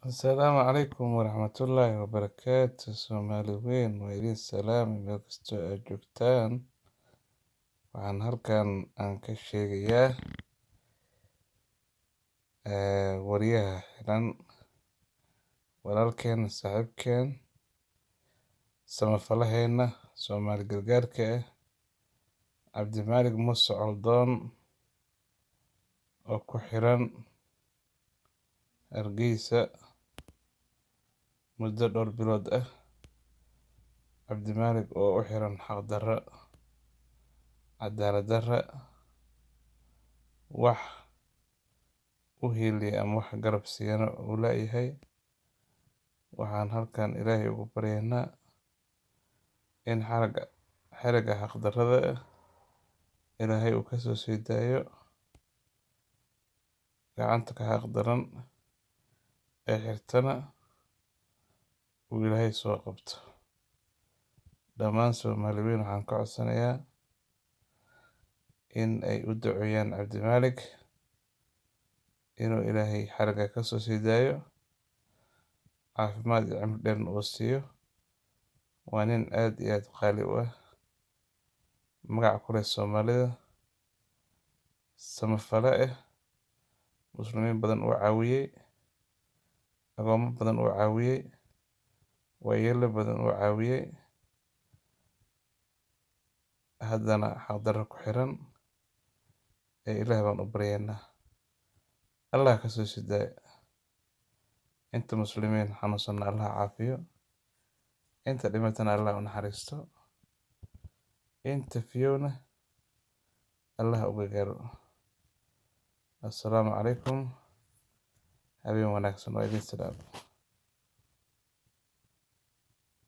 Asalaamu calaykum waraxmatullaahi wabarakaatu. Soomaali weyn waa idin salaami meel kastoo aad joogtaan. Waxaan halkan ka sheegayaa wariyaha xiran walaalkeen saaxiibkeen samafalaheena Soomaali gargaarka abdimalik muse coldoon oo ku xiran Hargeysa muddo dhowr bilood ah. abdimalik oo u xiran xaq darro, cadaalad darro, wax u hiiliya ama wax garab siiyana uu leeyahay. Waxaan halkan Ilaahay ugu baryaynaa in xariga xaq darrada Ilaahay uu ka soo sii daayo, gacanta ka xaq daran ee xirtana uu Ilaahay soo qabto. Dhammaan Soomaali weyn waxaan ka codsanayaa in ay u duceeyaan abdimalik inuu Ilaahay xariga ka soo sii daayo, caafimaad iyo cimri dheer uu siiyo. Waa nin aad iyo aad qaali u ah, magac ku leh Soomaalida, samafale muslimiin badan uu caawiyay, agoomo badan uu caawiyay, waayeelo badan uu caawiyay, haddana xaq darro ku xiran. Ilaah baan u baryaynaa Allah ka soo sii daayo. Inta muslimiin xanuunsanna Allah caafiyo, inta dhimatana Allah u naxariisto, inta fiyowna Allah u gargaaro. Assalaamu calaykum, habeen wanaagsan. Waa idin salaam.